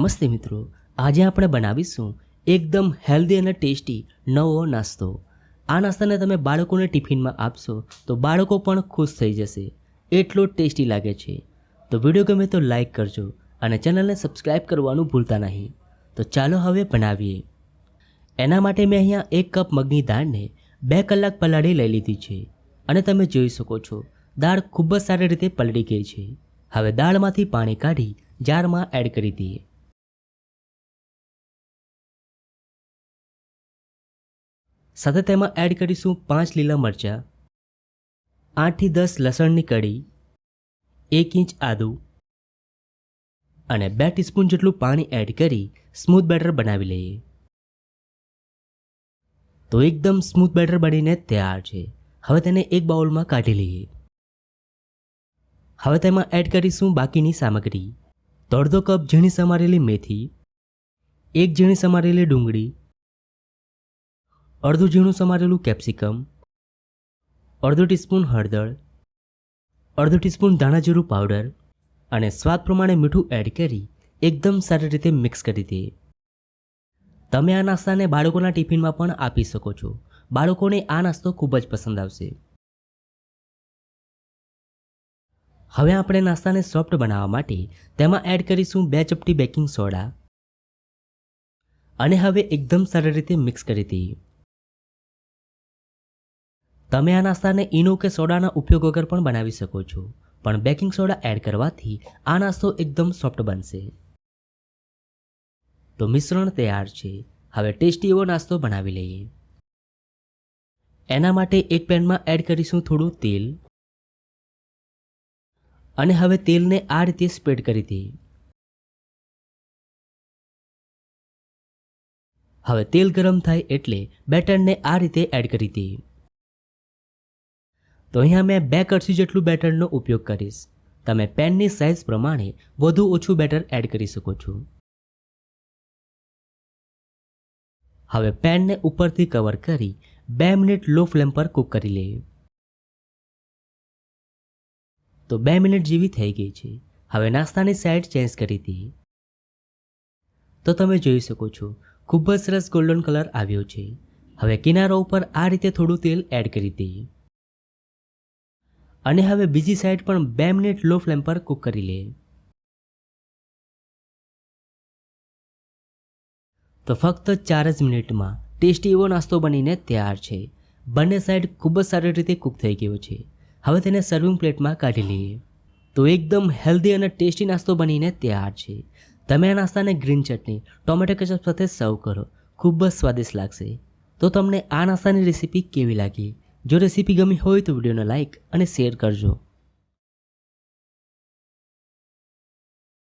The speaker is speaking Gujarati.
નમસ્તે મિત્રો, આજે આપણે બનાવીશું એકદમ હેલ્ધી અને ટેસ્ટી નવો નાસ્તો। આ નાસ્તાને તમે બાળકોને ટિફિનમાં આપશો તો બાળકો પણ ખુશ થઈ જશે, એટલો ટેસ્ટી લાગે છે। તો વિડીયો ગમે તો લાઈક કરજો અને ચેનલને સબસ્ક્રાઈબ કરવાનું ભૂલતા નહીં। તો ચાલો હવે બનાવીએ। એના માટે મેં અહીંયા 1 કપ મગની દાળને 2 કલાક પલાળી લઈ લીધી છે અને તમે જોઈ શકો છો દાળ ખૂબ જ સારી રીતે પલળી ગઈ છે। હવે દાળમાંથી પાણી કાઢી જારમાં એડ કરી દઈએ। સાથે તેમાં એડ કરીશું 5 લીલા મરચાં, 8 થી 10 લસણની કળી, 1 ઇંચ આદું અને 2 ટીસ્પૂન જેટલું પાણી એડ કરી સ્મૂથ બેટર બનાવી લઈએ। તો એકદમ સ્મૂથ બેટર બનીને તૈયાર છે। હવે તેને એક બાઉલમાં કાઢી લઈએ। હવે તેમાં એડ કરીશું બાકીની સામગ્રી। તો અડધો કપ ઝીણી સમારેલી મેથી, 1 ઝીણી સમારેલી ડુંગળી, અડધું ઝીણું સમારેલું કેપ્સિકમ, અડધો ટીસ્પૂન હળદર, અડધો ટીસ્પૂન ધાણા જીરું પાવડર અને સ્વાદ પ્રમાણે મીઠું એડ કરી એકદમ સારી રીતે મિક્સ કરી દઈએ। તમે આ નાસ્તાને બાળકોના ટિફિનમાં પણ આપી શકો છો। બાળકોને આ નાસ્તો ખૂબ જ પસંદ આવશે। હવે આપણે નાસ્તાને સોફ્ટ બનાવવા માટે તેમાં એડ કરીશું 2 ચપટી બેકિંગ સોડા અને હવે એકદમ સારી રીતે મિક્સ કરી દઈએ। તમે આ નાસ્તાને ઈનો કે સોડાના ઉપયોગ વગર પણ બનાવી શકો છો, પણ બેકિંગ સોડા એડ કરવાથી આ નાસ્તો એકદમ સોફ્ટ બનશે। તો મિશ્રણ તૈયાર છે। હવે ટેસ્ટી એવો નાસ્તો બનાવી લઈએ। એના માટે એક પેનમાં એડ કરીશું થોડું તેલ અને હવે તેલને આ રીતે સ્પ્રેડ કરી દઈએ। હવે તેલ ગરમ થાય એટલે બેટરને આ રીતે એડ કરી દઈએ। તો અહીંયા મેં 2 કળશી જેટલું બેટરનો ઉપયોગ કરીશ। તમે પેનની સાઇઝ પ્રમાણે વધુ ઓછું બેટર એડ કરી શકો છો। હવે પેનને ઉપરથી કવર કરી 2 મિનિટ લો ફ્લેમ પર કૂક કરી લઈએ। તો 2 મિનિટ જેવી થઈ ગઈ છે। હવે નાસ્તાની સાઈડ ચેન્જ કરી દઈએ। તો તમે જોઈ શકો છો ખૂબ જ સરસ ગોલ્ડન કલર આવ્યો છે। હવે કિનારા ઉપર આ રીતે થોડું તેલ એડ કરી દઈએ અને હવે બીજી સાઈડ પણ 2 મિનિટ લો ફ્લેમ પર કૂક કરી લઈએ। તો ફક્ત 4 જ મિનિટમાં ટેસ્ટી એવો નાસ્તો બનીને તૈયાર છે। બંને સાઈડ ખૂબ જ સારી રીતે કૂક થઈ ગયો છે। હવે તેને સર્વિંગ પ્લેટમાં કાઢી લઈએ। તો એકદમ હેલ્ધી અને ટેસ્ટી નાસ્તો બનીને તૈયાર છે। તમે આ નાસ્તાને ગ્રીન ચટણી, ટોમેટો કેચઅપ સાથે સર્વ કરો, ખૂબ જ સ્વાદિષ્ટ લાગશે। તો તમને આ નાસ્તાની રેસીપી કેવી લાગી? જો રેસીપી ગમી હોય તો વિડીયોને લાઇક અને શેર કરજો।